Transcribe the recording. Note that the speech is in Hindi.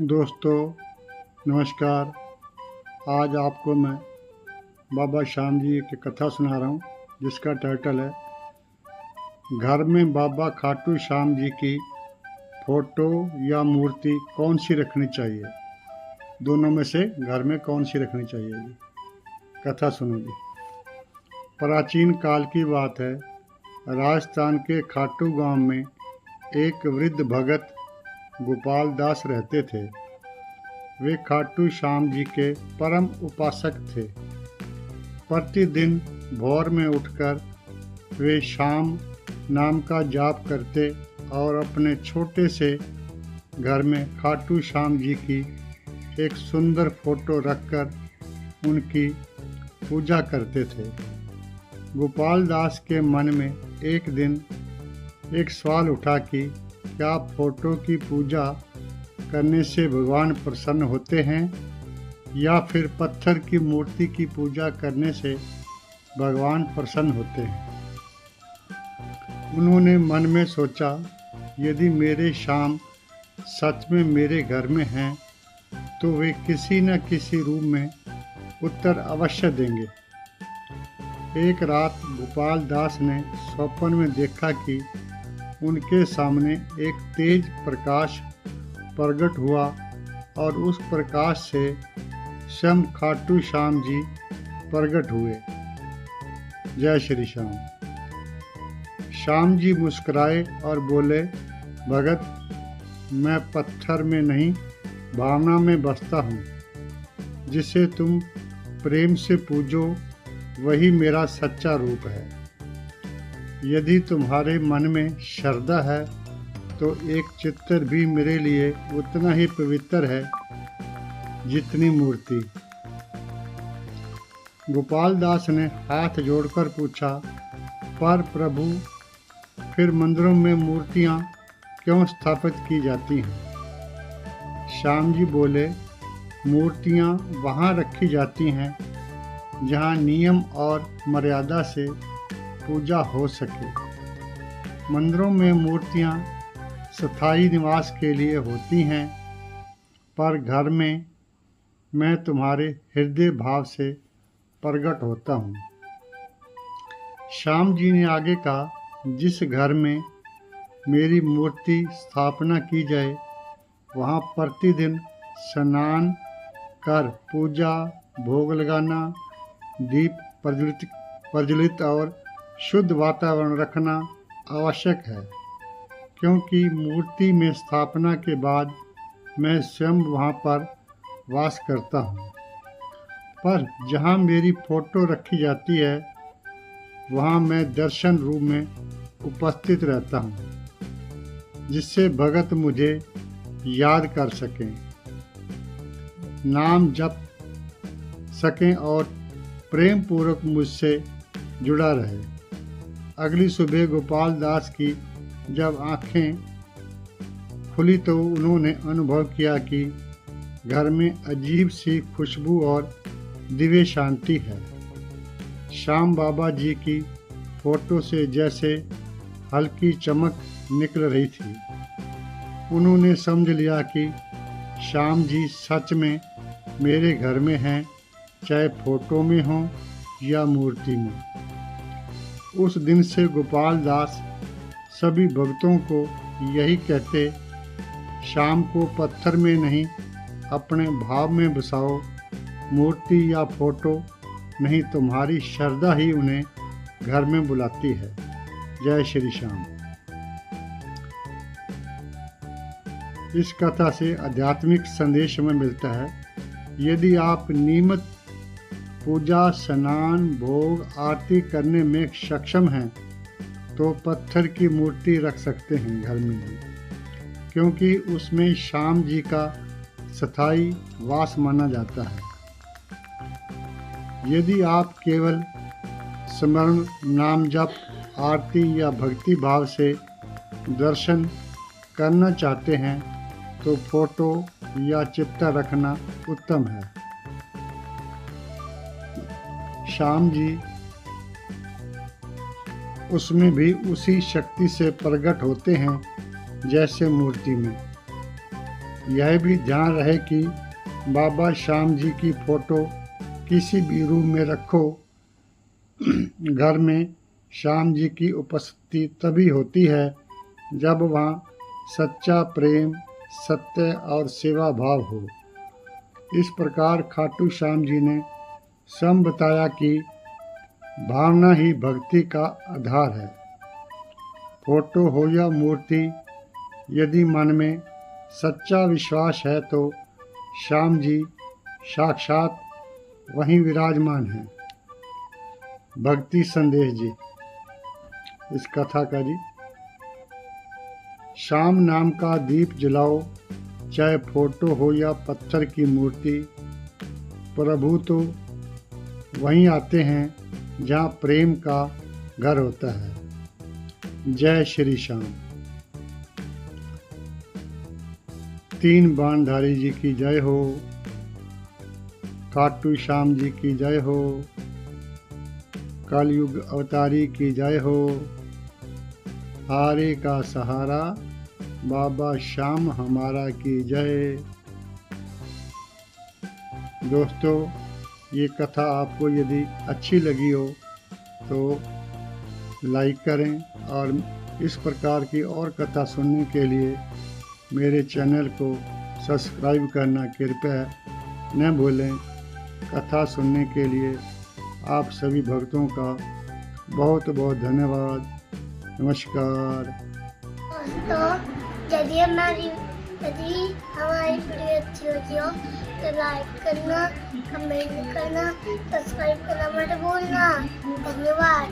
दोस्तों नमस्कार। आज आपको मैं बाबा श्याम जी की कथा सुना रहा हूँ, जिसका टाइटल है घर में बाबा खाटू श्याम जी की फ़ोटो या मूर्ति कौन सी रखनी चाहिए। दोनों में से घर में कौन सी रखनी चाहिए जी। कथा सुनो जी। प्राचीन काल की बात है। राजस्थान के खाटू गांव में एक वृद्ध भगत गोपाल दास रहते थे। वे खाटू श्याम जी के परम उपासक थे। प्रतिदिन भोर में उठकर वे श्याम नाम का जाप करते और अपने छोटे से घर में खाटू श्याम जी की एक सुंदर फोटो रखकर उनकी पूजा करते थे। गोपाल दास के मन में एक दिन एक सवाल उठा कि क्या फोटो की पूजा करने से भगवान प्रसन्न होते हैं या फिर पत्थर की मूर्ति की पूजा करने से भगवान प्रसन्न होते हैं। उन्होंने मन में सोचा, यदि मेरे श्याम सच में मेरे घर में हैं तो वे किसी न किसी रूप में उत्तर अवश्य देंगे। एक रात गोपाल दास ने स्वप्न में देखा कि उनके सामने एक तेज प्रकाश प्रकट हुआ और उस प्रकाश से स्वयं खाटू श्याम जी प्रकट हुए। जय श्री श्याम। श्याम जी मुस्कुराए और बोले, भगत, मैं पत्थर में नहीं भावना में बसता हूँ। जिसे तुम प्रेम से पूजो वही मेरा सच्चा रूप है। यदि तुम्हारे मन में श्रद्धा है तो एक चित्र भी मेरे लिए उतना ही पवित्र है जितनी मूर्ति। गोपाल दास ने हाथ जोड़कर पूछा, पर प्रभु, फिर मंदिरों में मूर्तियां क्यों स्थापित की जाती हैं? श्याम जी बोले, मूर्तियां वहां रखी जाती हैं जहां नियम और मर्यादा से पूजा हो सके। मंदिरों में मूर्तियां स्थायी निवास के लिए होती हैं, पर घर में मैं तुम्हारे हृदय भाव से प्रकट होता हूँ। श्याम जी ने आगे कहा, जिस घर में मेरी मूर्ति स्थापना की जाए वहाँ प्रतिदिन स्नान कर पूजा, भोग लगाना, दीप प्रज्वलित और शुद्ध वातावरण रखना आवश्यक है, क्योंकि मूर्ति में स्थापना के बाद मैं स्वयं वहाँ पर वास करता हूँ। पर जहाँ मेरी फोटो रखी जाती है वहाँ मैं दर्शन रूप में उपस्थित रहता हूँ, जिससे भगत मुझे याद कर सकें, नाम जप सकें और प्रेम पूर्वक मुझसे जुड़ा रहे। अगली सुबह गोपाल दास की जब आंखें खुली तो उन्होंने अनुभव किया कि घर में अजीब सी खुशबू और दिव्य शांति है। श्याम बाबा जी की फोटो से जैसे हल्की चमक निकल रही थी। उन्होंने समझ लिया कि श्याम जी सच में मेरे घर में हैं, चाहे फोटो में हो या मूर्ति में। उस दिन से गोपाल दास सभी भक्तों को यही कहते, श्याम को पत्थर में नहीं अपने भाव में बसाओ। मूर्ति या फोटो नहीं, तुम्हारी श्रद्धा ही उन्हें घर में बुलाती है। जय श्री श्याम। इस कथा से आध्यात्मिक संदेश हमें मिलता है, यदि आप नियमित पूजा, स्नान, भोग, आरती करने में सक्षम हैं तो पत्थर की मूर्ति रख सकते हैं घर में ही, क्योंकि उसमें श्याम जी का स्थायी वास माना जाता है। यदि आप केवल स्मरण, नाम जप, आरती या भक्ति भाव से दर्शन करना चाहते हैं तो फोटो या चित्र रखना उत्तम है। श्याम जी उसमें भी उसी शक्ति से प्रकट होते हैं जैसे मूर्ति में। यह भी ध्यान रहे कि बाबा श्याम जी की फोटो किसी भी रूम में रखो। घर में श्याम जी की उपस्थिति तभी होती है जब वहाँ सच्चा प्रेम, सत्य और सेवा भाव हो। इस प्रकार खाटू श्याम जी ने स्वयं बताया कि भावना ही भक्ति का आधार है। फोटो हो या मूर्ति, यदि मन में सच्चा विश्वास है तो श्याम जी साक्षात वहीं विराजमान हैं। भक्ति संदेश जी, इस कथा का जी, श्याम नाम का दीप जलाओ, चाहे फोटो हो या पत्थर की मूर्ति, प्रभु तो वहीं आते हैं जहाँ प्रेम का घर होता है। जय श्री श्याम। तीन बाणधारी जी की जय हो, खाटू श्याम जी की जय हो, कलयुग अवतारी की जय हो, हारे का सहारा बाबा श्याम हमारा की जय। दोस्तों, ये कथा आपको यदि अच्छी लगी हो तो लाइक करें और इस प्रकार की और कथा सुनने के लिए मेरे चैनल को सब्सक्राइब करना कृपया न भूलें। कथा सुनने के लिए आप सभी भक्तों का बहुत बहुत धन्यवाद। नमस्कार। दोस्तों, यदि हमारी वीडियो अच्छी होती हो तो लाइक करना, कमेंट करना, सब्सक्राइब करना मत भूलना। धन्यवाद।